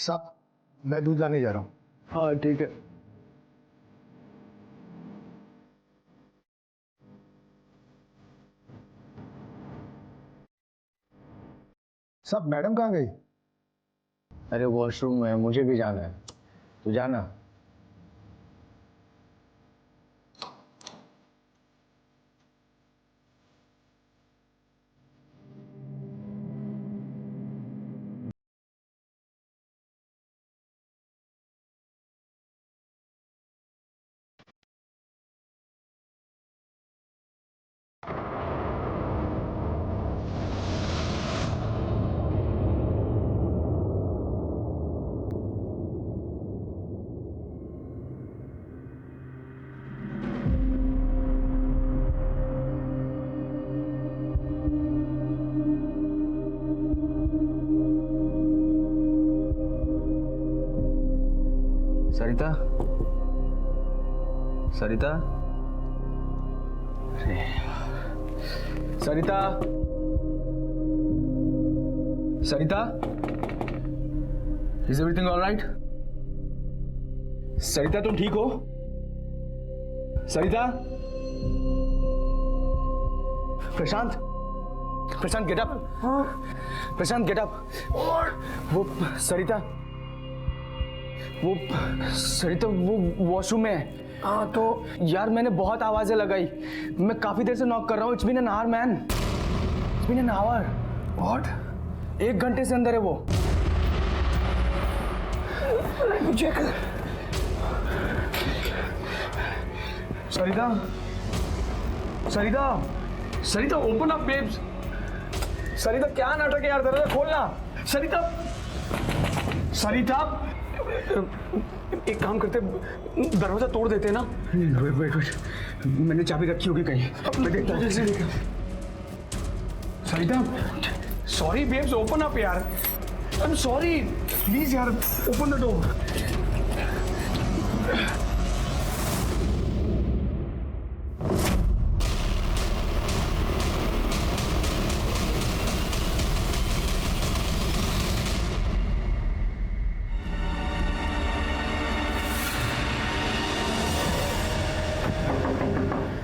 साहब मैं दूध लाने जा रहा हूँ। हाँ ठीक है। साहब मैडम कहाँ गई? अरे वॉशरूम में, मुझे भी जाना है, तू जाना। सरिता, सरिता, सरिता, सरिता, इज एवरीथिंग ऑल राइट? सरिता तुम ठीक हो? सरिता, प्रशांत, प्रशांत गेट अप। प्रशांत गेट अप। वो सरिता, वो वॉशरूम में है। हाँ तो यार मैंने बहुत आवाजें लगाई, मैं काफी देर से नॉक कर रहा हूँ। It's been an hour man, it's been an hour. What? 1 घंटे से अंदर है वो। Check. Sarita, Sarita, Sarita open up babes. Sarita क्या नाटक है यार, दरवाजा खोलना। सरिता, सरिता एक काम करते, दरवाजा तोड़ देते ना। वेट वेट वेट, मैंने चाबी रखी होगी कहीं, मैं देखता हूँ। सरिता, सॉरी बेब्स, ओपन अप यार। आई एम सॉरी, प्लीज यार open the door.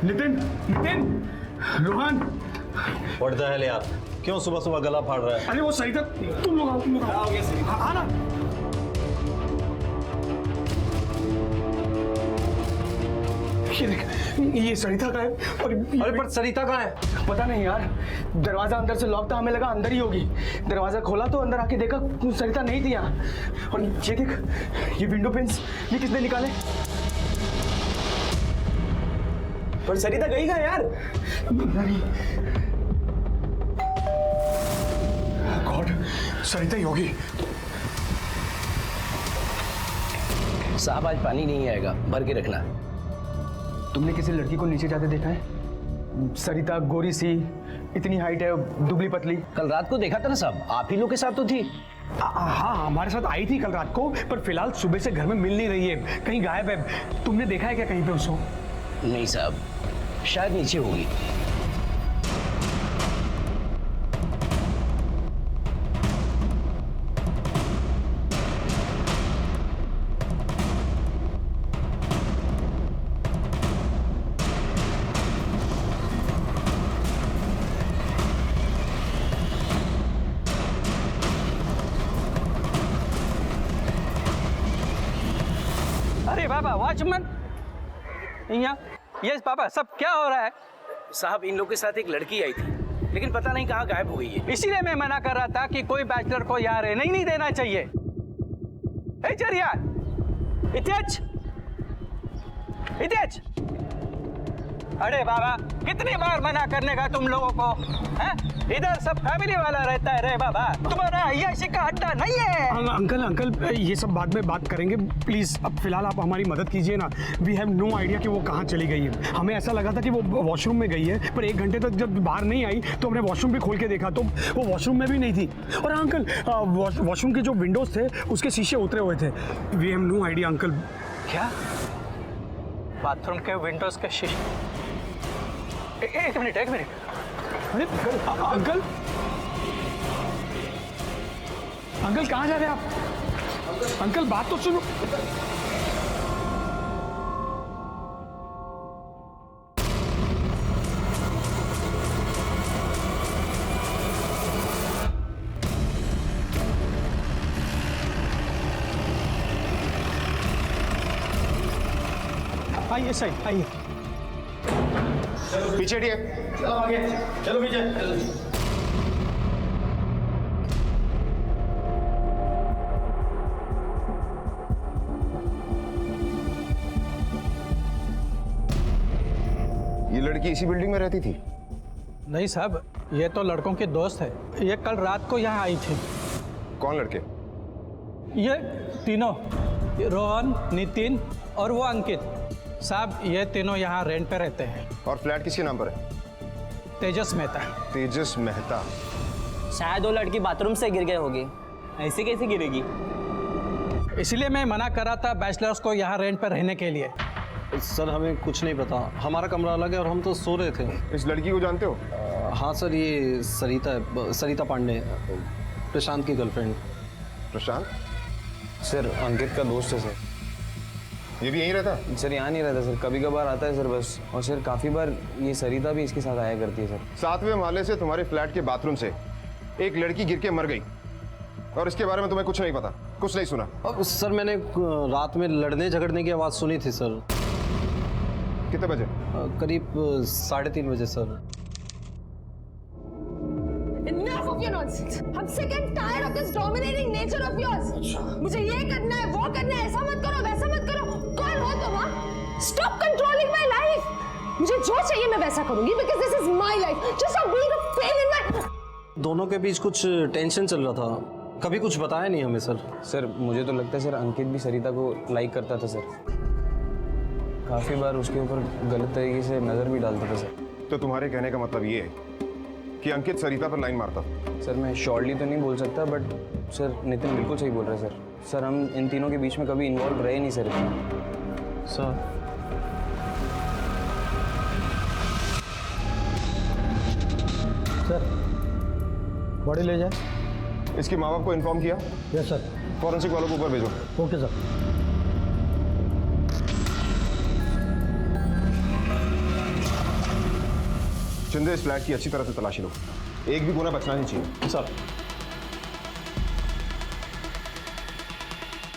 Nitin, Nitin, Rohan. What the hell यार, क्यों सुबह सुबह गला फाड़ रहा है? अरे वो सरिता, तुम लोग आओ, तुम लोग आओ। हाँ ना। ये देख, ये सरिता का है। और अरे पर सरिता कहाँ है? पता नहीं यार, दरवाजा अंदर से लॉक था, हमें लगा अंदर ही होगी। दरवाजा खोला तो अंदर आके देखा सरिता नहीं थी यहाँ। और ये देख, ये विंडो पिन्स, ये किसने निकाले? पर सरिता गई कहाँ यार? नहीं। गॉड, सरिता ही होगी। साहब आज पानी नहीं आएगा, भर के रखना। तुमने किसी लड़की को नीचे जाते देखा है? सरिता गोरी सी, इतनी हाइट है, दुबली पतली। कल रात को देखा था ना साहब, आप ही लोग के साथ तो थी। हाँ हमारे साथ आई थी कल रात को, पर फिलहाल सुबह से घर में मिल नहीं रही है, कहीं गायब है। तुमने देखा है क्या कहीं पे उसको? नहीं साहब, शायद नीचे होगी। अरे बाबा वॉचमैन, यहाँ यस पापा, सब क्या हो रहा है? साहब इन लोग के साथ एक लड़की आई थी, लेकिन पता नहीं कहाँ गायब हो गई है। इसीलिए मैं मना कर रहा था कि कोई बैचलर को यहाँ रहने ही नहीं देना चाहिए। ए चरिया, इतेज, इतेज। अरे बाबा, कितनी बार मना करने का तुम लोगों को? हैं? इधर सब फैमिली वाला रहता है रे बाबा, तुम्हारा अय्याशी का अड्डा नहीं है। अंकल अंकल ये सब बाद में बात करेंगे प्लीज, अब फिलहाल आप हमारी मदद कीजिए ना। वी हैव नो आइडिया कि वो कहाँ चली गई है। हमें ऐसा लगा था कि वो वॉशरूम में गई है, पर 1 घंटे तक जब बाहर नहीं आई तो हमने वॉशरूम भी खोल के देखा तो वो वॉशरूम में भी नहीं थी। और अंकल वॉशरूम के जो विंडोज थे उसके शीशे उतरे हुए थे। We have no idea uncle. क्या? बाथरूम के विंडोज के शीशे? एक मिनट, एक मिनट। अरे अंकल, अंकल कहाँ जा रहे हैं आप? अंकल बात तो सुनो। आइए सही आइए। पीछे हटिए। चलो आगे, चलो पीछे। ये लड़की इसी बिल्डिंग में रहती थी? नहीं साहब, ये तो लड़कों के दोस्त है। ये कल रात को यहाँ आई थी। कौन लड़के? ये तीनों, रोहन, नितिन और वो अंकित साहब, ये तीनों यहाँ रेंट पे रहते हैं। और फ्लैट किसके नाम पर है? तेजस मेहता। तेजस मेहता। शायद वो लड़की बाथरूम से गिर गई होगी। ऐसे कैसे गिरेगी? इसलिए मैं मना कर रहा था बैचलर्स को यहाँ रेंट पर रहने के लिए। सर हमें कुछ नहीं पता, हमारा कमरा अलग है और हम तो सो रहे थे। इस लड़की को जानते हो? हाँ सर, ये सरिता है, सरिता पांडे, प्रशांत की गर्लफ्रेंड। प्रशांत? सर अंकित का दोस्त है सर। ये भी यहीं रहता? सर यहाँ नहीं रहता सर, कभी कभार आता है सर बस। और सर काफ़ी बार ये सरिता भी इसके साथ आया करती है सर। 7वें माले से तुम्हारे फ्लैट के बाथरूम से एक लड़की गिर के मर गई और इसके बारे में तुम्हें कुछ नहीं पता, कुछ नहीं सुना? अब सर मैंने रात में लड़ने झगड़ने की आवाज़ सुनी थी सर। कितने बजे? करीब 3:30 बजे sir. Enough of your nonsense. I'm sick and tired of this dominating nature of yours. मुझे ये करना है, वो करना है, ऐसा मत करो, वैसा मत करो। कौन हो तुम? Stop controlling my life. मुझे जो चाहिए मैं वैसा करूंगी because this is my life. Just stop being a pain in my. दोनों के बीच कुछ टेंशन चल रहा था, कभी कुछ बताया नहीं हमें सर। सर मुझे तो लगता है सर अंकित भी सरिता को लाइक करता था सर। काफ़ी बार उसके ऊपर गलत तरीके से नज़र भी डालता था सर। तो तुम्हारे कहने का मतलब ये है कि अंकित सरिता पर लाइन मारता था? सर मैं श्योरली तो नहीं बोल सकता, बट सर नितिन बिल्कुल सही बोल रहा है सर। सर हम इन तीनों के बीच में कभी इन्वॉल्व रहे नहीं सर इतना। सर सर बॉडी ले जाए। इसके माँ बाप को इन्फॉर्म किया? Yes sir. फॉरेंसिक वालों को ऊपर भेजो। Okay sir. चिंदे, इस फ्लैट की अच्छी तरह से तलाशी लो, एक भी कोना बचना नहीं चाहिए। सर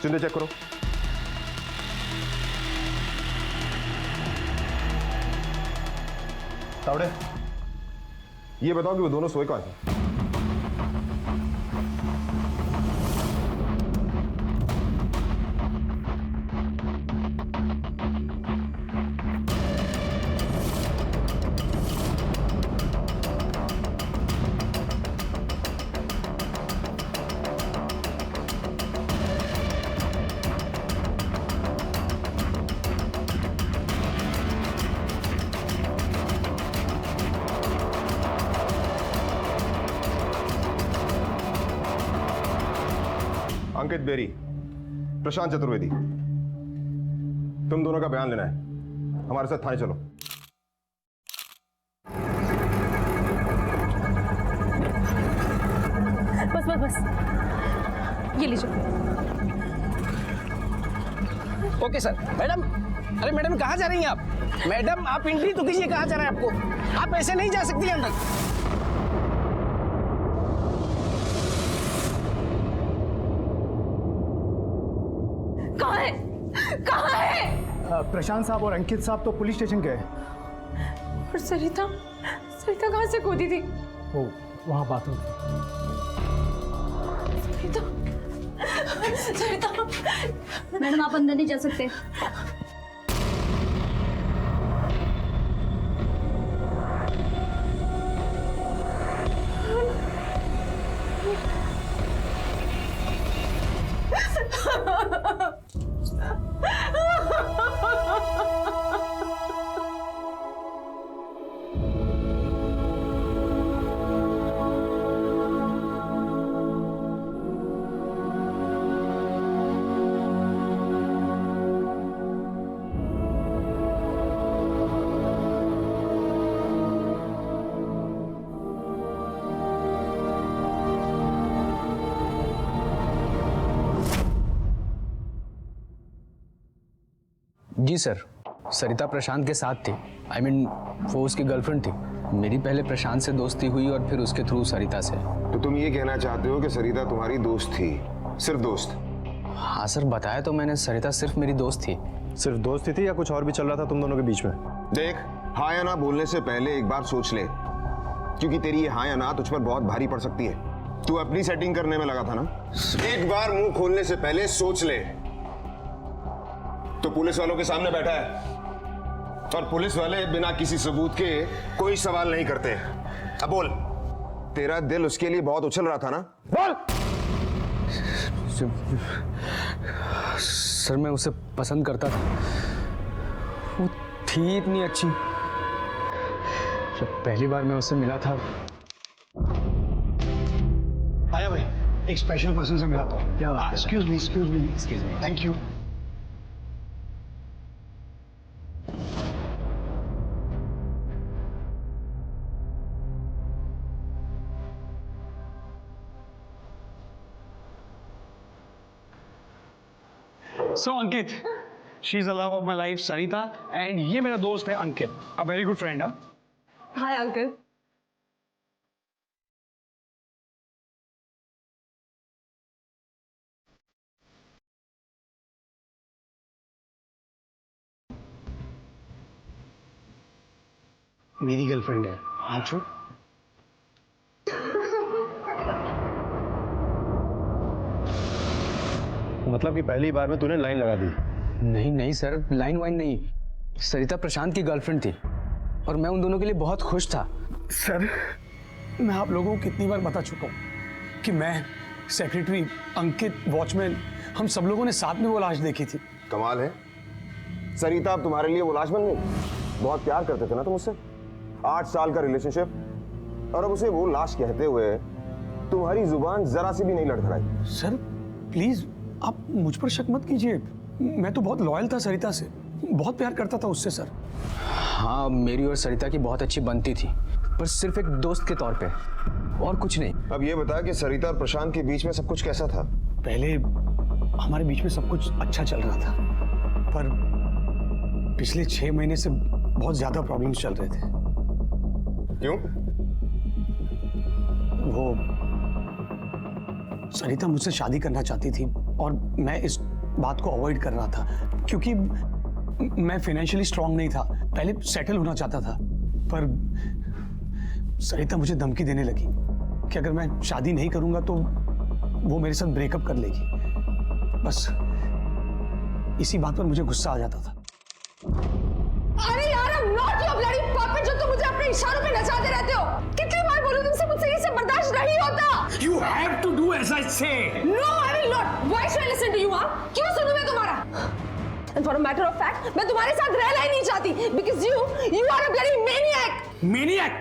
चिंदे चेक करो। तावड़े, ये बताओ कि वो दोनों सोए कहाँ थे? अंकित बेरी, प्रशांत चतुर्वेदी, तुम दोनों का बयान लेना है। हमारे साथ थाने चलो। बस बस बस, ये लीजिए। Okay sir. मैडम, अरे मैडम कहाँ जा रही हैं आप? मैडम आप एंट्री तो कीजिए, कहाँ जा रहे हैं आपको? आप ऐसे नहीं जा सकती अंदर। कहाँ है? कहाँ है? प्रशांत साहब और अंकित साहब तो पुलिस स्टेशन गए। और सरिता, सरिता कहाँ से कूदी थी? वो वहाँ बाथरूम। सरिता, सरिता। मैडम आप अंदर नहीं जा सकते। जी सर, सरिता प्रशांत के साथ थी। आई मीन वो उसकी गर्लफ्रेंड थी। मेरी पहले प्रशांत से दोस्ती हुई और फिर उसके थ्रू सरिता से। तो तुम ये कहना चाहते हो कि सरिता तुम्हारी दोस्त थी, सिर्फ दोस्त? हाँ सर, बताया तो मैंने, सरिता सिर्फ मेरी दोस्त थी। सिर्फ दोस्ती थी या कुछ और भी चल रहा था तुम दोनों के बीच में? देख, हाँ या ना बोलने से पहले एक बार सोच ले, क्योंकि तेरी ये हाँ या ना तुझ पर बहुत भारी पड़ सकती है। तू अपनी सेटिंग करने में लगा था ना, एक बार मुंह खोलने से पहले सोच ले। तो पुलिस वालों के सामने बैठा है और पुलिस वाले बिना किसी सबूत के कोई सवाल नहीं करते। अब बोल, तेरा दिल उसके लिए बहुत उछल रहा था ना? बोल। सर मैं उसे पसंद करता था, वो थी इतनी अच्छी। जब पहली बार मैं उससे मिला था। आया भाई, एक स्पेशल पर्सन से मिला था। क्या बात है? Excuse me, thank you. So Ankit, she's the love of my life, Sarita, and ये मेरा दोस्त है अंकित, a very good friend, huh? Hi, uncle. मेरी गर्लफ्रेंड है। हाँ मतलब कि पहली बार में तूने लाइन लगा दी? नहीं नहीं सर, लाइन वाइन नहीं। सरिता प्रशांत की गर्लफ्रेंड थी और मैं उन दोनों के लिए बहुत खुश था। सर, मैं आप लोगों को कितनी बार बता चुका हूँ कि मैं, सेक्रेटरी, अंकित, वॉचमैन, हम सब लोगों ने साथ में वो लाश देखी थी। कमाल है, सरिता अब तुम्हारे लिए वो लाश बन गई। बहुत प्यार करते थे ना तुम उससे, 8 साल का रिलेशनशिप, और अब उसे वो लाश कहते हुए तुम्हारी जुबान जरा सी भी नहीं लड़खड़ाई। सर प्लीज, आप मुझ पर शक मत कीजिए। मैं तो बहुत लॉयल था सरिता से, बहुत प्यार करता था उससे सर। हाँ, मेरी और सरिता की बहुत अच्छी बनती थी, पर सिर्फ एक दोस्त के तौर पे, और कुछ नहीं। अब ये बता कि सरिता और प्रशांत के बीच में सब कुछ कैसा था? पहले हमारे बीच में सब कुछ अच्छा चल रहा था, पर पिछले 6 महीने से बहुत ज्यादा प्रॉब्लम्स चल रहे थे। क्यों? वो सरिता मुझसे शादी करना चाहती थी और मैं इस बात को अवॉइड कर रहा था, क्योंकि मैं फाइनेंशियली स्ट्रांग नहीं था, पहले सेटल होना चाहता था। पर सरिता मुझे धमकी देने लगी कि अगर मैं शादी नहीं करूंगा तो वो मेरे साथ ब्रेकअप कर लेगी। बस इसी बात पर मुझे गुस्सा आ जाता था। अरे यार, I'm not your bloody puppet जो तुम मुझे अपने इशारों पे नचाते रहते हो। कितनी बार बोलूं तुमसे, मुझसे ये सब बर्दाश्त नहीं होता। You have to do as I say. No, I will not. Why should I listen to you, हाँ? क्यों सुनूं मैं तुम्हारा? And for a matter of fact, मैं तुम्हारे साथ रहना ही नहीं चाहती, because you are a bloody maniac. Maniac.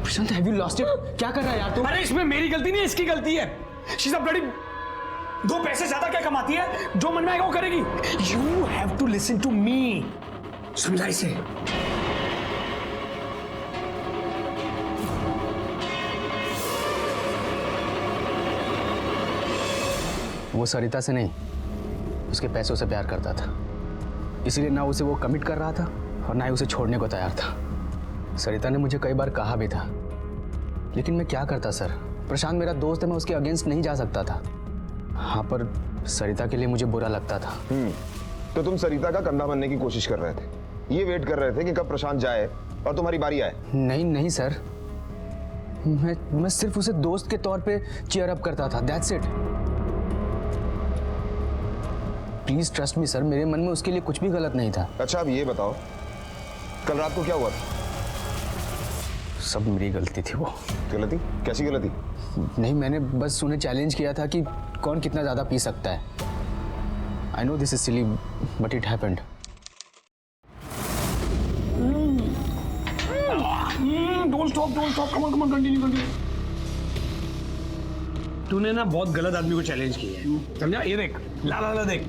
Prashant, have you lost it? क्या कर रहा है यार तू? अरे इसमें मेरी गलती नहीं है, इसकी गलती है। She's a bloody 2 पैसे ज्यादा क्या कमाती है, जो मन में आएगा वो करेगी। You have to listen to me. समझा इसे? वो सरिता से नहीं, उसके पैसों से प्यार करता था, इसीलिए ना उसे वो कमिट कर रहा था और ना ही उसे छोड़ने को तैयार था। सरिता ने मुझे कई बार कहा भी था, लेकिन मैं क्या करता सर, प्रशांत मेरा दोस्त है, मैं उसके अगेंस्ट नहीं जा सकता था। हाँ, पर सरिता के लिए मुझे बुरा लगता था। तो तुम सरिता का कंधा बनने की कोशिश कर रहे थे, ये वेट कर रहे थे कि कब प्रशांत जाए और तुम्हारी बारी आए? नहीं नहीं सर, मैं सिर्फ उसे दोस्त के तौर पे चीयर अप करता था, that's it. Please trust me sir, मेरे मन में उसके लिए कुछ भी गलत नहीं था। अच्छा, अब ये बताओ, कल रात को क्या हुआ था? सब मेरी गलती थी। वो गलती? कैसी गलती? नहीं, मैंने बस उन्हें चैलेंज किया था कि कौन कितना ज्यादा पी सकता है। I know this is silly but it happened. Don't stop, come on, continue. तूने ना बहुत गलत आदमी को चैलेंज किया है, समझा? ये देख, ला देख,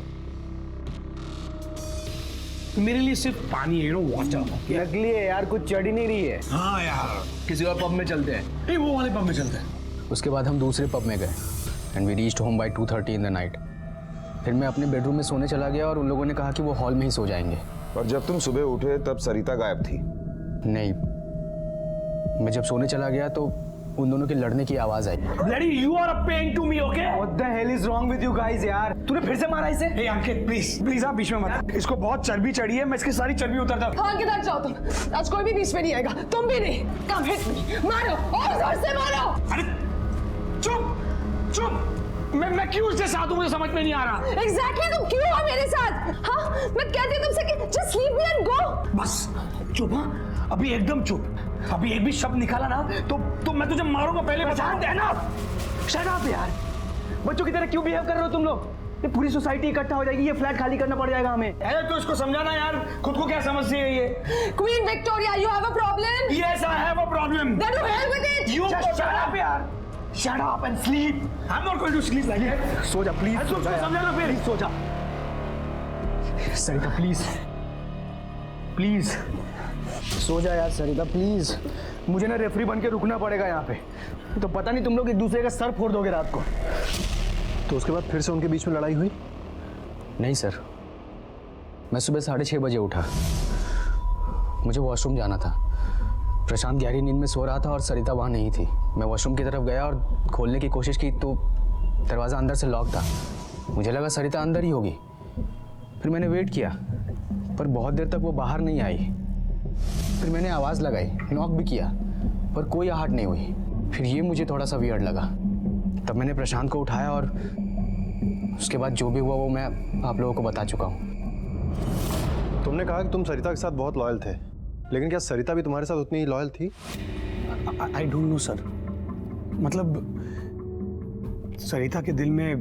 मेरे लिए सिर्फ पानी है, वाटर। नकली है यार, कुछ चढ़ ही नहीं रही है। हाँ यार, किसी और पब में चलते हैं। नहीं, वो वाले पब में चलते हैं। उसके बाद हम दूसरे पब में गए and we reached home by 2:30 in the night. फिर मैं अपने बेडरूम में सोने चला गया और उन लोगों ने कहा कि वो हॉल में ही सो जाएंगे। और जब तुम सुबह उठे तब सरिता गायब थी। नहीं, मैं जब सोने चला गया तो उन दोनों के लड़ने की आवाज आई। Bloody, you are a pain to me, okay? What the hell is wrong with you guys यार? तूने फिर से मारा इसे? हे अंकित प्लीज आप बीच में मत। इसको बहुत चर्बी चढ़ी है, मैं इसकी सारी चर्बी उतारता हूँ। हाँ किधर जाओ तुम, आज कोई भी बीच में नहीं आएगा, तुम भी नहीं। कम हिट मी, मारो और जोर से मारो। अरे चुप, मैं क्यों इसके साथ हूँ, मुझे समझ में नहीं आ रहा। Exactly, तुम क्यों हो मेरे साथ? हाँ, मैं कहती हूँ तुमसे कि just leave me and go। बस चुप। हाँ अभी एकदम चुप। अभी एक भी शब्द निकाला ना तो मैं तुझे मारूंगा, पहले बता देना। Shut up यार। बच्चों की तरह क्यों बिहेव कर रहे हो तुम लोग? ये पूरी सोसाइटी इकट्ठा हो जाएगी, ये फ्लैट खाली करना पड़ जाएगा हमें। अरे तो इसको समझाना यार, खुद को क्या समझती है ये। Queen Victoria, you have a problem? Yes, I have a problem. Then to hell with it. You Just shut up यार। Shut up and sleep. I'm not going to sleep like that. सो जा please. तो उसको समझाना फिर। सो जा। सरिता please so जा यार। सरिता please. मुझे ना रेफरी बन के रुकना पड़ेगा यहाँ पे, तो पता नहीं तुम लोग एक दूसरे का सर फोड़ दोगे रात को। तो उसके बाद फिर से उनके बीच में लड़ाई हुई? नहीं सर, मैं सुबह 6:30 बजे उठा, मुझे वॉशरूम जाना था। प्रशांत गहरी नींद में सो रहा था और सरिता वहाँ नहीं थी। मैं वॉशरूम की तरफ गया और खोलने की कोशिश की तो दरवाज़ा अंदर से लॉक था। मुझे लगा सरिता अंदर ही होगी। फिर मैंने वेट किया पर बहुत देर तक वो बाहर नहीं आई। फिर मैंने आवाज़ लगाई, नॉक भी किया पर कोई आहट नहीं हुई। फिर ये मुझे थोड़ा सा वियर्ड लगा। तब मैंने प्रशांत को उठाया और उसके बाद जो भी हुआ वो मैं आप लोगों को बता चुका हूँ। तुमने कहा कि तुम सरिता के साथ बहुत लॉयल थे, लेकिन क्या सरिता भी तुम्हारे साथ उतनी ही लॉयल थी? आई डोंट नो सर, मतलब सरिता के दिल में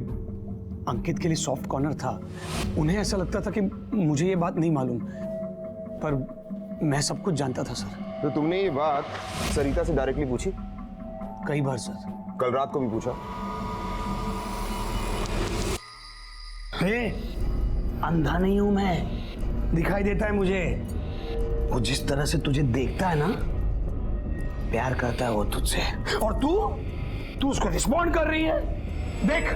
अंकित के लिए सॉफ्ट कॉर्नर था। उन्हें ऐसा लगता था कि मुझे ये बात नहीं मालूम, पर मैं सब कुछ जानता था सर। तो तुमने ये बात सरिता से डायरेक्टली पूछी? कई बार सर। कल रात को भी पूछा? हे, अंधा नहीं हूं मैं, दिखाई देता है मुझे। वो जिस तरह से तुझे देखता है ना, प्यार करता है वो तुझसे। और तू उसको रिस्पॉन्ड कर रही है। देख,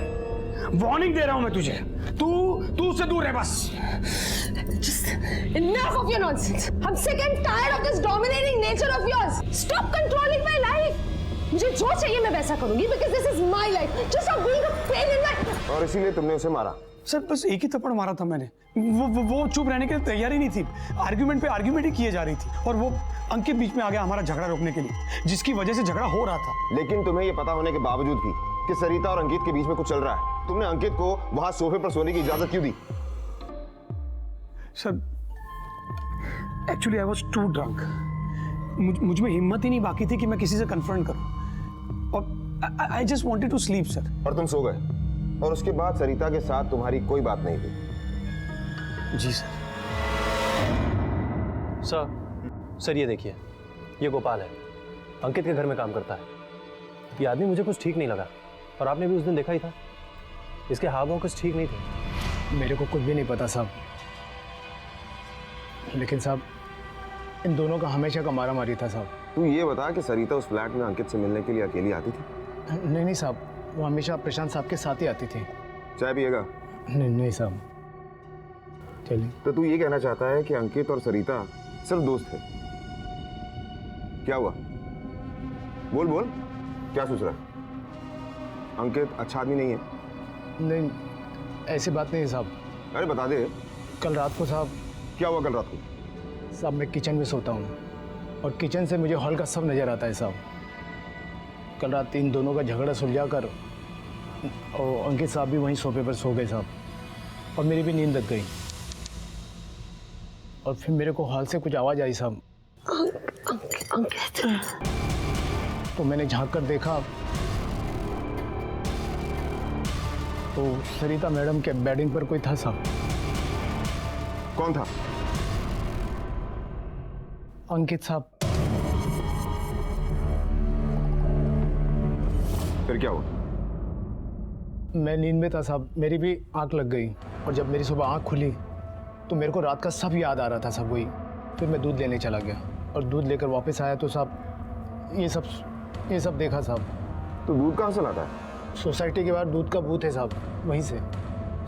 वार्निंग दे रहा हूं मैं तुझे, तू उससे दूर है बस। Just enough of your nonsense. I'm sick and tired of this dominating nature of yours. Stop controlling my life. मुझे जो चाहिए मैं वैसा करूंगी because this is my life. Just stop being a pain in my. और इसीलिए तुमने उसे मारा? सर बस एक ही थप्पड़ मारा था मैंने। वो चुप रहने के लिए तैयार ही नहीं थी। आर्ग्यूमेंट पे आर्ग्यूमेंट ही किए जा रही थी और वो अंकित बीच में आ गया हमारा झगड़ा रोकने के लिए, जिसकी वजह से झगड़ा हो रहा था। लेकिन तुम्हें ये पता होने के बावजूद भी कि सरिता और अंकित के बीच में कुछ चल रहा है, तुमने अंकित को वहां सोफे पर सोने की इजाजत क्यों दी? Sir actually I was too drunk. मुझ में हिम्मत ही नहीं बाकी थी कि मैं किसी से कन्फ्रंट करूं और I just wanted to sleep sir. और तुम सो गए और उसके बाद सरिता के साथ तुम्हारी कोई बात नहीं थी? जी सर। सर ये देखिए, ये गोपाल है, अंकित के घर में काम करता है। ये आदमी मुझे कुछ ठीक नहीं लगा और आपने भी उस दिन देखा ही था, इसके हाव भाव कुछ ठीक नहीं थे। मेरे को कुछ भी नहीं पता साहब, लेकिन साहब इन दोनों का हमेशा का मारा मारी था साहब। तू ये बता कि सरिता उस फ्लैट में अंकित से मिलने के लिए अकेली आती थी? नहीं साहब, वो हमेशा प्रशांत साहब के साथ ही आती थी। चाय पिएगा? नहीं साहब, चलिए। तो तू ये कहना चाहता है कि अंकित और सरिता सिर्फ दोस्त थे? क्या हुआ? बोल, क्या सोच रहा है? अंकित अच्छा आदमी नहीं है? नहीं, ऐसी बात नहीं है साहब। अरे बता दे। कल रात को साहब। क्या हुआ कल रात को? साहब मैं किचन में सोता हूँ और किचन से मुझे हॉल का सब नज़र आता है साहब। कल रात इन दोनों का झगड़ा सुलझा कर और अंकित साहब भी वहीं सोफे पर सो गए साहब और मेरी भी नींद लग गई। और फिर मेरे को हॉल से कुछ आवाज़ आई साहब। अंकित। तो मैंने झांक कर देखा तो सरिता मैडम के बेडिंग पर कोई था साहब। कौन था? अंकित साहब। फिर क्या हुआ? मैं नींद में था साहब, मेरी भी आंख लग गई और जब मेरी सुबह आंख खुली तो मेरे को रात का सब याद आ रहा था साहब वही। फिर मैं दूध लेने चला गया और दूध लेकर वापस आया तो साहब ये सब देखा साहब। तो दूध कहाँ से लाता है? सोसाइटी के बाहर दूध का बूथ है साहब, वहीं से।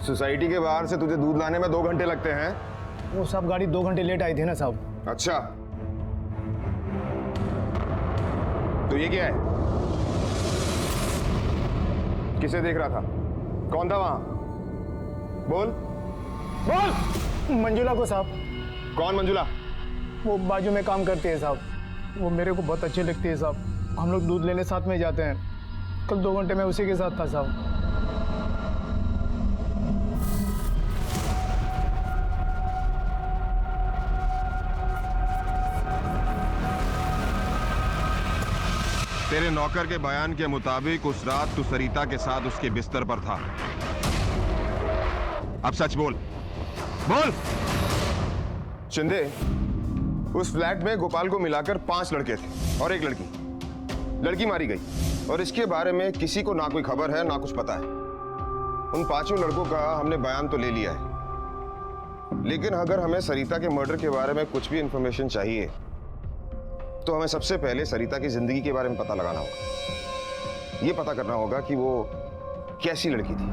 सोसाइटी के बाहर से तुझे दूध लाने में 2 घंटे लगते हैं। वो साहब गाड़ी 2 घंटे लेट आई थी ना साहब। अच्छा, तो ये क्या है? किसे देख रहा था? कौन था वहां? बोल बोल। मंजुला को साहब। कौन मंजुला? वो बाजू में काम करती है साहब, वो मेरे को बहुत अच्छी लगती है साहब। हम लोग दूध लेने साथ में जाते हैं। कल 2 घंटे में उसी के साथ था साहब। तेरे नौकर के बयान के मुताबिक उस रात तू सरिता के साथ उसके बिस्तर पर था। अब सच बोल, बोल। शिंदे, उस फ्लैट में गोपाल को मिलाकर 5 लड़के थे और 1 लड़की। लड़की मारी गई और इसके बारे में किसी को ना कोई खबर है ना कुछ पता है। उन 5 लड़कों का हमने बयान तो ले लिया है, लेकिन अगर हमें सरिता के मर्डर के बारे में कुछ भी इंफॉर्मेशन चाहिए तो हमें सबसे पहले सरिता की जिंदगी के बारे में पता लगाना होगा। ये पता करना होगा कि वो कैसी लड़की थी।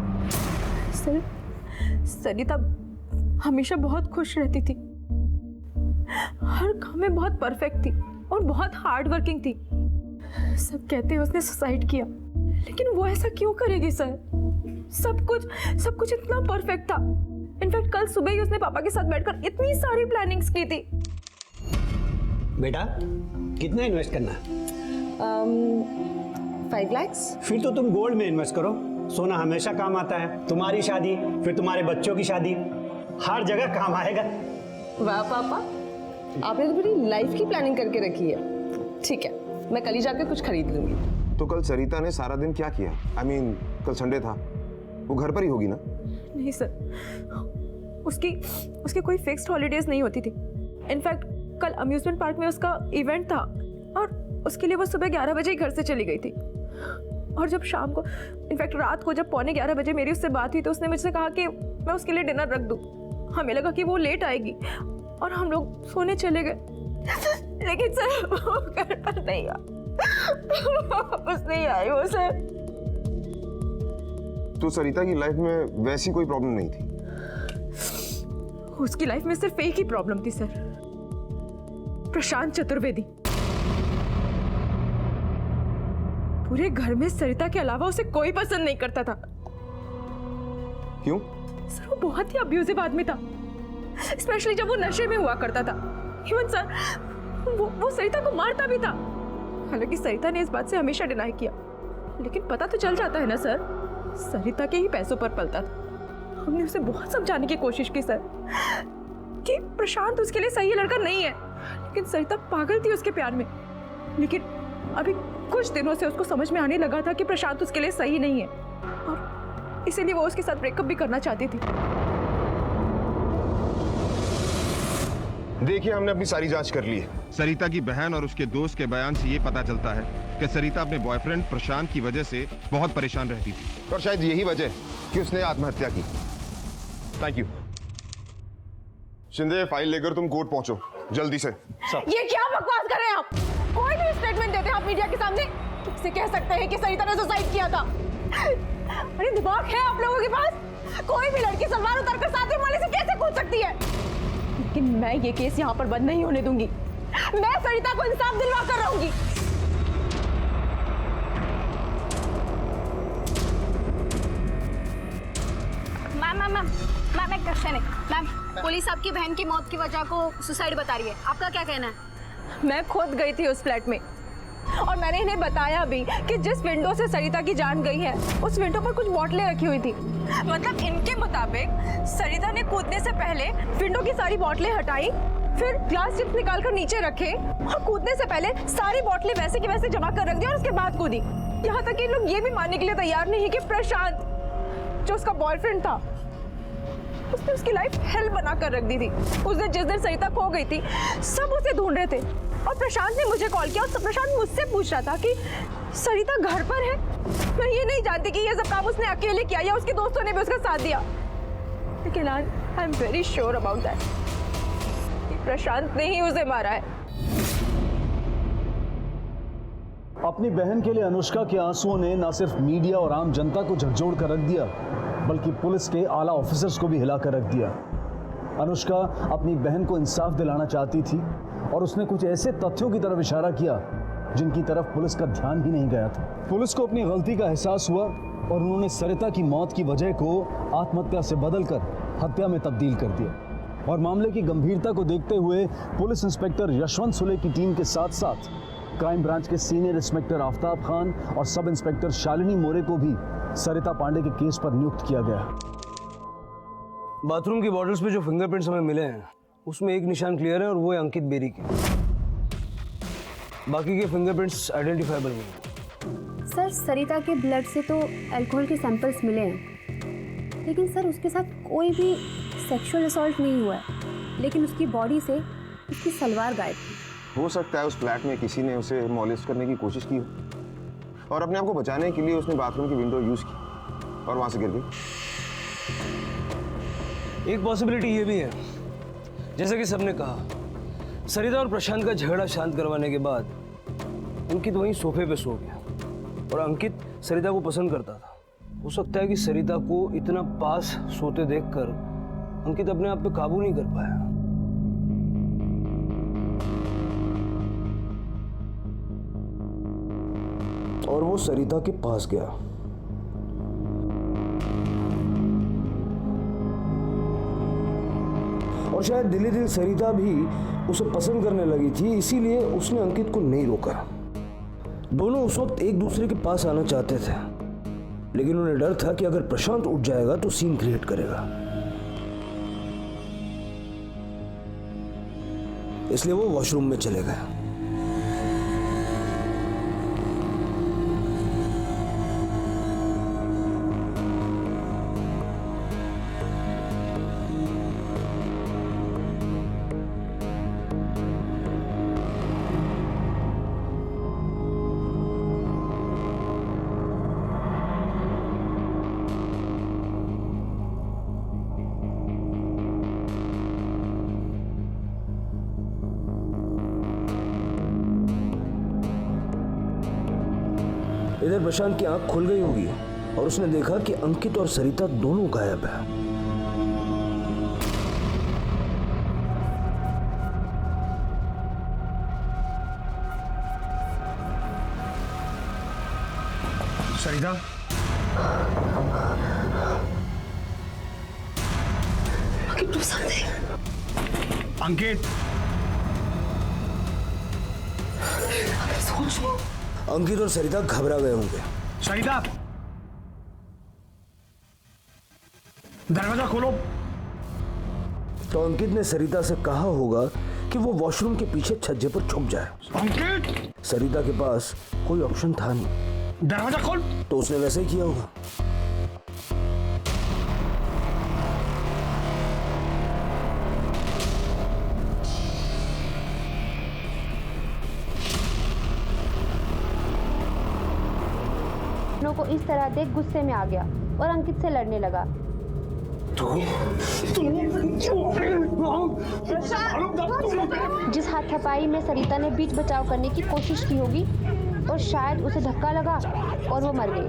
सर, सरिता हमेशा बहुत खुश रहती थी, हर काम में बहुत परफेक्ट थी और बहुत हार्ड वर्किंग थी। सब कहते हैं उसने सुसाइड किया, लेकिन वो ऐसा क्यों करेगी सर? सब कुछ इतना परफेक्ट था। इनफैक्ट कल सुबह ही उसने पापा के साथ बैठकर इतनी सारी प्लानिंग्स की थी। बेटा, कितना इन्वेस्ट करना है? 5 लाख। फिर तो तुम गोल्ड में इन्वेस्ट करो, सोना हमेशा काम आता है। तुम्हारी शादी, फिर तुम्हारे बच्चों की शादी, हर जगह काम आएगा। वाह पापा, आपने तो पूरी लाइफ की प्लानिंग करके रखी है। ठीक है, मैं कल ही जाकर कुछ खरीद लूंगी। तो कल सरिता ने सारा दिन क्या किया? I mean, कल संडे था, वो घर पर ही होगी ना? नहीं सर, उसकी कोई फिक्स्ड हॉलीडेज नहीं होती थी। इनफैक्ट कल अम्यूजमेंट पार्क में उसका इवेंट था और उसके लिए वो सुबह 11 बजे ही घर से चली गई थी। और जब शाम को, इनफैक्ट रात को जब 11:15 बजे मेरी उससे बात हुई तो उसने मुझसे कहा कि मैं उसके लिए डिनर रख दूं। हमें लगा कि वो लेट आएगी और हम लोग सोने चले गए। लेकिन सर वो घर पर नहीं आ, वापस नहीं आई वो सर। तो सरिता की लाइफ में वैसी कोई प्रॉब्लम नहीं थी? उसकी लाइफ में सिर्फ एक ही प्रॉब्लम थी सर, प्रशांत चतुर्वेदी। पूरे घर में सरिता के अलावा उसे कोई पसंद नहीं करता था। क्यों? सर वो बहुत ही अब्यूजिव आदमी था, स्पेशली जब वो नशे में हुआ करता था। इवन सर वो सरिता को मारता भी था। हालांकि सरिता ने इस बात से हमेशा डिनाई किया, लेकिन पता तो चल जाता है ना सर, सरिता के ही पैसों पर पलता था। हमने उसे बहुत समझाने की कोशिश की सर कि प्रशांत उसके लिए सही लड़का नहीं है, लेकिन सरिता पागल थी उसके प्यार में। लेकिन अभी कुछ दिनों से उसको समझ में आने लगा था कि प्रशांत उसके लिए सही नहीं है और इसीलिए वो उसके साथ ब्रेकअप भी करना चाहती थी। देखिए, हमने अपनी सारी जांच कर ली है। सरिता की बहन और उसके दोस्त के बयान से ये पता चलता है कि सरिता अपने बॉयफ्रेंड प्रशांत की वजह से बहुत परेशान रहती थी और शायद यही वजह कि उसने आत्महत्या की। Thank you. शिंदे, फाइल लेकर तुम कोर्ट पहुंचो जल्दी से। ये क्या बकवास कर रहे हैं आप? कोई भी स्टेटमेंट देते हैं आप मीडिया के सामने, किससे कह सकते हैं कि सरिता ने सुसाइड किया था? अरे दिमाग है आप लोगों के पास? कोई भी लड़की सलवार उतारकर साथ वाले से कैसे कूद सकती है? लेकिन मैं ये केस यहाँ पर बंद नहीं होने दूंगी। मैं सरिता को इंसाफ दिलवा कर रहूंगी। मैम एक क्वेश्चन है। मैम, पुलिस आपकी बहन की मौत की वजह को सुसाइड बता रही है, आपका क्या कहना है? मैं खुद गई थी उस फ्लैट में और मैंने इन्हें बताया भी कि जिस विंडो से सरिता की जान गई है उस विंडो पर कुछ बोतलें रखी हुई थी। मतलब इनके मुताबिक सरिता ने कूदने से पहले विंडो की सारी बोतलें हटाई, फिर ग्लास चिप्स निकालकर नीचे रखे और कूदने से पहले सारी बोतलें वैसे की वैसे जमा कर रख दी और उसके बाद कूदी। यहाँ तक कि लोग ये भी मानने के लिए तैयार नहीं कि प्रशांत, जो उसका बॉयफ्रेंड था, उसने उसकी लाइफ हेल बना कर रख दी थी। उस दिन जिस दिन सरिता खो गई थी, सब उसे ढूंढ रहे थे और प्रशांत ने मुझे कॉल किया और प्रशांत मुझसे पूछ रहा था कि सरिता घर पर है। मैं ये नहीं जानती कि ये सब काम उसने अकेले किया या उसके दोस्तों ने भी उसका साथ दिया, लेकिन I am very sure about that कि प्रशांत ने ही उसे मारा है। अपनी बहन के लिए अनुष्का के आंसुओं ने न सिर्फ मीडिया और आम जनता को झकझोर कर रख दिया, बल्कि पुलिस के आला ऑफिसर्स को भी हिलाकर रख दिया। अनुष्का अपनी बहन को इंसाफ दिलाना चाहती थी और उसने कुछ ऐसे तथ्यों की तरफ इशारा किया जिनकी तरफ पुलिस का ध्यान ही नहीं गया था। पुलिस को अपनी गलती का एहसास हुआ और उन्होंने सरिता की मौत की वजह को आत्महत्या से बदलकर हत्या में तब्दील कर दिया। और मामले की गंभीरता को देखते हुए पुलिस इंस्पेक्टर यशवंत सुले की टीम के साथ साथ क्राइम ब्रांच के सीनियर इंस्पेक्टर आफ्ताब खान और सब इंस्पेक्टर शालिनी मोरे को भी सरिता पांडे के केस पर नियुक्त किया गया। बाथरूम की बॉटल्स पे जो फिंगरप्रिंट्स हमें मिले हैं उसमें एक निशान क्लियर है और वो है अंकित बेरी के। बाकी के फिंगरप्रिंट्स आइडेंटिफाइबल नहीं है। सर सरिता के ब्लड से तो अल्कोहल के सैंपल्स मिले हैं, लेकिन सर उसके साथ कोई भी सेक्सुअल असॉल्ट नहीं हुआ है, लेकिन उसकी बॉडी से उसकी सलवार गायब थी। हो सकता है उस फ्लैट में किसी ने उसे मॉलेस्ट करने की कोशिश की हो और अपने आप को बचाने के लिए उसने बाथरूम की विंडो यूज की और वहां से गिर गई। एक पॉसिबिलिटी ये भी है, जैसे कि सबने कहा, सरिता और प्रशांत का झगड़ा शांत करवाने के बाद अंकित वहीं सोफे पे सो गया और अंकित सरिता को पसंद करता था। हो सकता है कि सरिता को इतना पास सोते देखकर अंकित अपने आप पे काबू नहीं कर पाया। और वो सरिता के पास गया। और शायद दिली दिल सरिता भी उसे पसंद करने लगी थी, इसीलिए उसने अंकित को नहीं रोका। दोनों उस वक्त एक दूसरे के पास आना चाहते थे, लेकिन उन्हें डर था कि अगर प्रशांत उठ जाएगा तो सीन क्रिएट करेगा, इसलिए वो वॉशरूम में चले गए। इधर प्रशांत की आंख खुल गई होगी और उसने देखा कि अंकित और सरिता दोनों गायब है। सरिता, अंकित, do something. अंकित, अंकित और सरिता घबरा गए होंगे। सरिता, दरवाजा खोलो। तो अंकित ने सरिता से कहा होगा कि वो वॉशरूम के पीछे छज्जे पर छुप जाए। अंकित, सरिता के पास कोई ऑप्शन था नहीं, दरवाजा खोल। तो उसने वैसे ही किया होगा। को इस तरह देख गुस्से में आ गया और अंकित से लड़ने लगा। जिस हाथापाई में सरिता ने बीच बचाव करने की कोशिश की होगी और शायद उसे धक्का लगा और वो मर गई।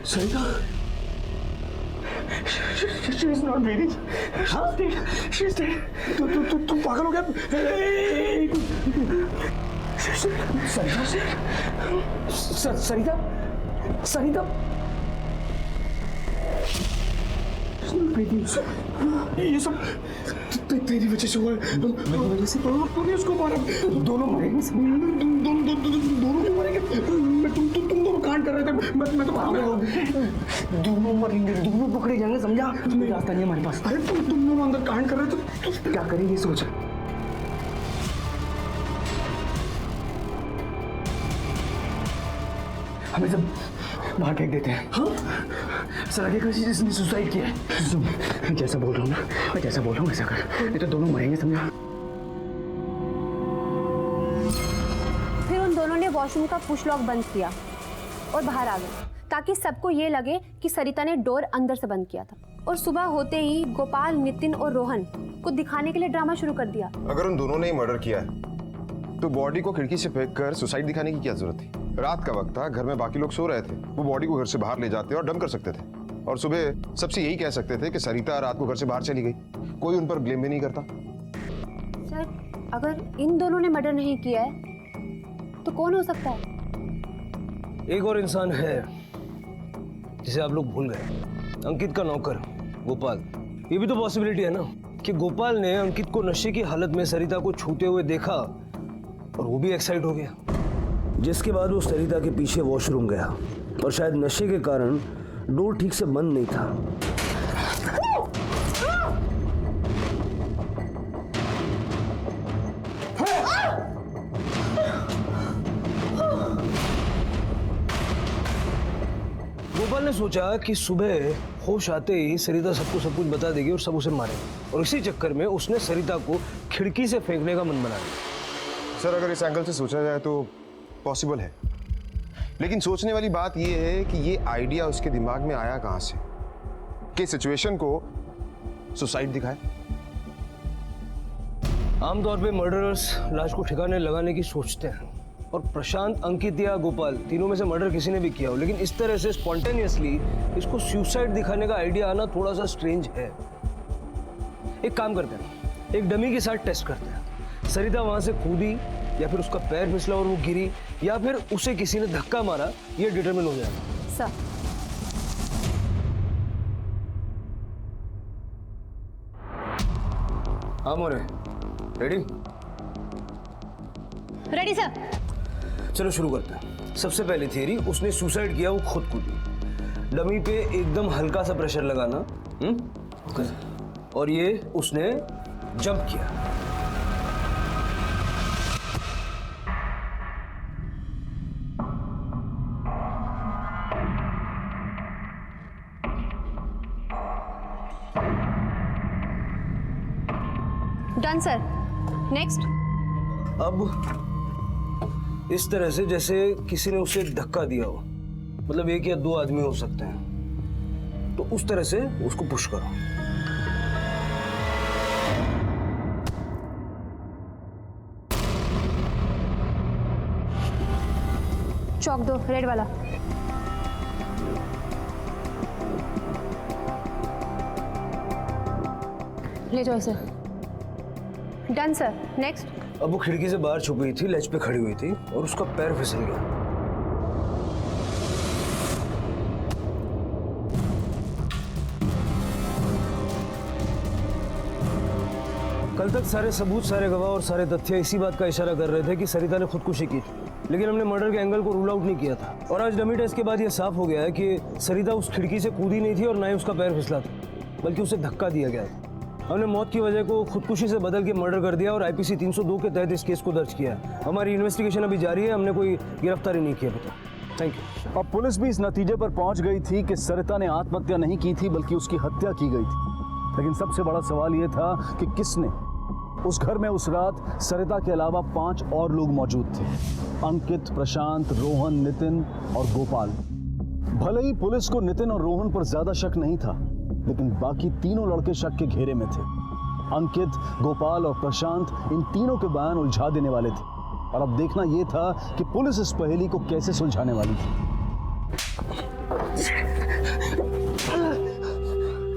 Sarita, she is not breathing. She's dead. तू पागल हो गया? सरिता, सरिता, ये सब तेरी वजह से हुआ है। मेरी वजह से? तूने उसको मारा। दोनों मरेंगे। दोनों क्यों मरेंगे? तुम दोनों कांड कर रहे थे। मैं तो पागल हो गया। दोनों मरेंगे, दोनों पकड़े जाएंगे, समझा? तुम्हें रास्ता नहीं हमारे पास। अरे तुम दोनों अंदर कांड कर रहे थे तो क्या करेंगे सोच। हमें सब बाहर फेंक देते हैं। हाँ? सर आगे किसी जिसने सुसाइड किया है। सुन, मैं जैसा बोल रहा हूँ ना, मैं जैसा बोल रहा हूँ वैसा कर, नहीं तो दोनों मरेंगे, समझा? फिर उन दोनों ने वॉशरूम का पुश लॉक बंद किया और बाहर आ गए। ताकि सबको ये लगे कि सरिता ने डोर अंदर से बंद किया था। और सुबह होते ही गोपाल, नितिन और रोहन को दिखाने के लिए ड्रामा शुरू कर दिया। अगर उन दोनों ने ही मर्डर किया है तो बॉडी को खिड़की से फेंक कर सुसाइड दिखाने की क्या जरूरत थी? रात का वक्त था, घर में बाकी लोग सो रहे थे, वो बॉडी को घर से बाहर ले जाते और डंप कर सकते थे और सुबह सबसे यही कह सकते थे कि सरिता रात को घर से बाहर चली गई। कोई उन पर ब्लेम भी नहीं करता। सर, अगर इन दोनों ने मर्डर नहीं किया है तो कौन हो सकता है? एक और इंसान है जिसे आप लोग भूल गए, अंकित का नौकर गोपाल। ये भी तो पॉसिबिलिटी है ना कि गोपाल ने अंकित को नशे की हालत में सरिता को छूते हुए देखा और वो भी एक्साइट हो गया, जिसके बाद वो सरिता के पीछे वॉशरूम गया और शायद नशे के कारण डोर ठीक से बंद नहीं था। गोपाल ने सोचा कि सुबह होश आते ही सरिता सबको सब कुछ बता देगी और सब उसे मारेंगे, और इसी चक्कर में उसने सरिता को खिड़की से फेंकने का मन बना लिया। सर, अगर इस एंगल से सोचा जाए तो पॉसिबल है, लेकिन सोचने वाली बात यह है कि ये आइडिया उसके दिमाग में आया कहां से कि सिचुएशन को सुसाइड दिखाए। आमतौर पे मर्डरर्स लाश को ठिकाने लगाने की सोचते हैं, और प्रशांत, अंकित या गोपाल तीनों में से मर्डर किसी ने भी किया हो, लेकिन इस तरह से स्पॉन्टेनियसली इसको सुसाइड दिखाने का आइडिया आना थोड़ा सा स्ट्रेंज है। एक काम करते हैं, एक डमी के साथ टेस्ट करते हैं। सरिता वहां से कूदी या फिर उसका पैर फिसला और वो गिरी, या फिर उसे किसी ने धक्का मारा, ये डिटरमिन हो जाएगा। सर, हाँ मोरे, रेडी? Ready sir. चलो शुरू करते हैं। सबसे पहली थियरी, उसने सुसाइड किया, वो खुद कूदी। डमी पे एकदम हल्का सा प्रेशर लगाना, और ये उसने जंप किया। Done sir. नेक्स्ट। अब इस तरह से जैसे किसी ने उसे धक्का दिया हो, मतलब एक या दो आदमी हो सकते हैं, तो उस तरह से उसको पुश करो। चौक दो, रेड वाला। ले जाओ इसे। Done sir. नेक्स्ट। अब वो खिड़की से बाहर छुपी थी, लेज पे खड़ी हुई थी, और उसका पैर फिसल गया। कल तक सारे सबूत, सारे गवाह और सारे तथ्य इसी बात का इशारा कर रहे थे कि सरिता ने खुदकुशी की थी, लेकिन हमने मर्डर के एंगल को रूल आउट नहीं किया था। और आज डमी टेस्ट के बाद यह साफ हो गया है कि सरिता उस खिड़की से कूदी नहीं थी और ना ही उसका पैर फिसला था, बल्कि उसे धक्का दिया गया था। हमने मौत की वजह को खुदकुशी से बदल के मर्डर कर दिया और आईपीसी 302 के तहत इस केस को दर्ज किया है। हमारी इन्वेस्टिगेशन अभी जारी है, हमने कोई गिरफ्तारी नहीं की अभी तक। Thank you. अब पुलिस भी इस नतीजे पर पहुंच गई थी कि सरिता ने आत्महत्या नहीं की थी, बल्कि उसकी हत्या की गई थी। लेकिन सबसे बड़ा सवाल यह था कि किसने? उस घर में उस रात सरिता के अलावा 5 और लोग मौजूद थे, अंकित, प्रशांत, रोहन, नितिन और गोपाल। भले ही पुलिस को नितिन और रोहन पर ज्यादा शक नहीं था, लेकिन बाकी तीनों लड़के शक के घेरे में थे। अंकित, गोपाल और प्रशांत, इन तीनों के बयान उलझा देने वाले थे, और अब देखना यह था कि पुलिस इस पहेली को कैसे सुलझाने वाली थी।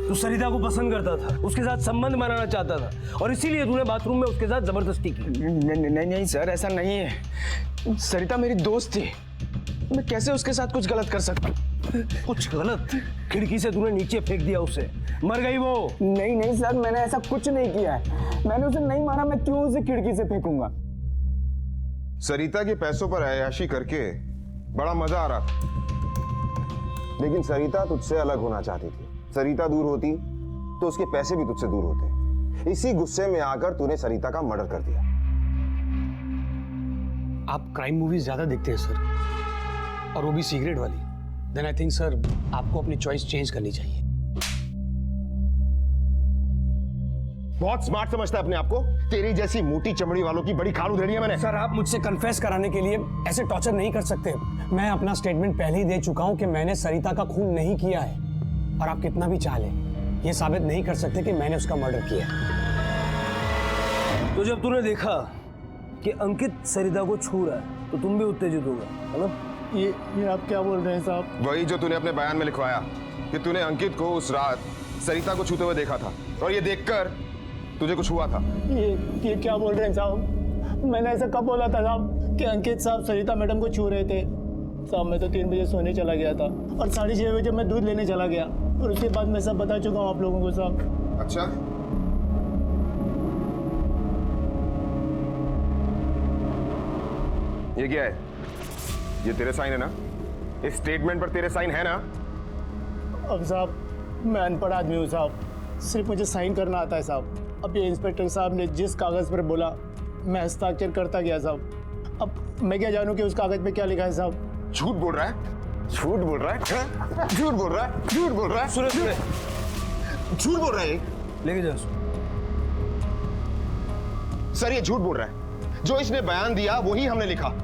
तू सरिता को पसंद करता था, उसके साथ संबंध बनाना चाहता था, और इसीलिए तूने बाथरूम में उसके साथ जबरदस्ती की। नहीं सर, ऐसा नहीं है। सरिता मेरी दोस्त थी, मैं कैसे उसके साथ कुछ गलत कर सकता? कुछ गलत? खिड़की से तूने नीचे फेंक दिया उसे, मर गई वो। नहीं सर, मैंने ऐसा कुछ नहीं किया है। मैंने उसे नहीं मारा, मैं क्यों उसे खिड़की से फेंकूंगा? सरिता के पैसों पर अय्याशी करके बड़ा मजा आ रहा था, लेकिन सरिता तुझसे अलग होना चाहती थी। सरिता दूर होती तो उसके पैसे भी तुझसे दूर होते। इसी गुस्से में आकर तूने सरिता का मर्डर कर दिया। आप क्राइम मूवीज ज्यादा देखते हैं सर, और वो भी सीक्रेट वाली। देन आई थिंक सर आपको अपनी चॉइस चेंज करनी चाहिए। बहुत स्मार्ट समझता है अपने आप को। तेरी जैसी मोटी चमड़ी वालों की बड़ी खाल उधेड़ी है मैंने। सर आप मुझसे कन्फेस कराने के लिए ऐसे टॉर्चर नहीं कर सकते। मैं अपना स्टेटमेंट पहले ही दे चुका हूं कि मैंने सरिता का खून नहीं किया है, और आप कितना भी चाह लें ये साबित नहीं कर सकते कि मैंने उसका मर्डर किया। तो जब तूने देखा कि अंकित सरिता को छू रहा है तो तुम भी उत्तेजित हो गए, है ना? ये आप क्या बोल रहे हैं साहब? वही जो तूने अपने बयान में लिखवाया कि तूने अंकित को उस रात सरिता को छूते हुए देखा था, और ये देखकर तुझे कुछ हुआ था। ये क्या बोल रहे हैं साहब? मैंने ऐसा कब बोला था साहब कि अंकित साहब सरिता मैडम को छू रहे थे? साहब मैं तो 3 बजे सोने चला गया था, और 6:30 बजे मैं दूध लेने चला गया, और उसके बाद मैं सब बता चुका हूँ आप लोगों को साहब। अच्छा, ये क्या है? ये तेरे साइन है ना? इस स्टेटमेंट पर तेरे साइन है ना? अब साहब मैं अनपढ़ आदमी हूँ साहब, सिर्फ मुझे साइन करना आता है साहब। अब ये इंस्पेक्टर साहब ने जिस कागज़ पर बोला मैं हस्ताक्षर करता गया साहब। अब मैं क्या जानूँ कि उस कागज़ पे क्या लिखा है साहब? झूठ बोल रहा है, झूठ बोल रहा है, झूठ बोल रहा है, झूठ बोल रहा है, सुने झूठ बोल रहा है। लेके जाओ। सर ये झूठ बोल रहा है, जो इसने बयान दिया वही हमने लिखा।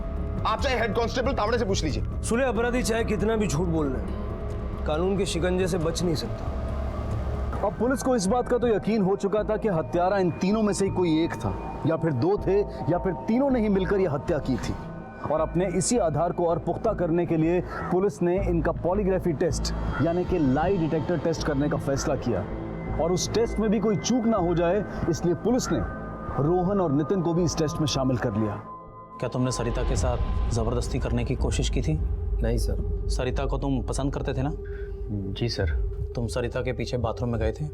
आप चाहे हेड कांस्टेबल तावड़े से पूछ लीजिए। सुने, अपराधी चाहे कितना भी झूठ बोल रहे हैं, कानून के शिकंजे से बच नहीं सकता। अब पुलिस को इस बात का तो यकीन हो चुका था कि हत्यारा इन तीनों में से ही कोई एक था, या फिर 2 थे, या फिर तीनों ने ही मिलकर यह हत्या की थी। और अपने इसी आधार को और पुख्ता करने के लिए पुलिस ने इनका पॉलीग्राफी टेस्ट यानी कि लाई डिटेक्टर टेस्ट करने का फैसला किया। और उस टेस्ट में भी कोई चूक ना हो जाए, इसलिए पुलिस ने रोहन और नितिन को भी इस टेस्ट में शामिल कर लिया। क्या तुमने सरिता के साथ ज़बरदस्ती करने की कोशिश की थी? नहीं सर। सरिता को तुम पसंद करते थे ना? जी सर। तुम सरिता के पीछे बाथरूम में गए थे?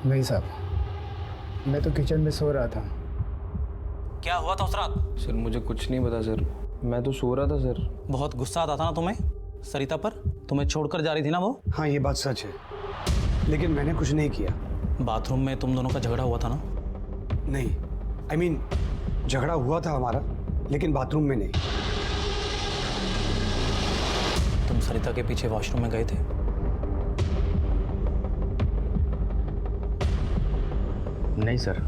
नहीं साहब, मैं तो किचन में सो रहा था। क्या हुआ था उस रात? सर मुझे कुछ नहीं पता सर, मैं तो सो रहा था सर। बहुत गुस्सा आता था ना तुम्हें सरिता पर? तुम्हें छोड़कर जा रही थी ना वो? हाँ ये बात सच है, लेकिन मैंने कुछ नहीं किया। बाथरूम में तुम दोनों का झगड़ा हुआ था ना? नहीं, I mean, झगड़ा हुआ था हमारा, लेकिन बाथरूम में नहीं। तुम सरिता के पीछे वॉशरूम में गए थे? नहीं सर।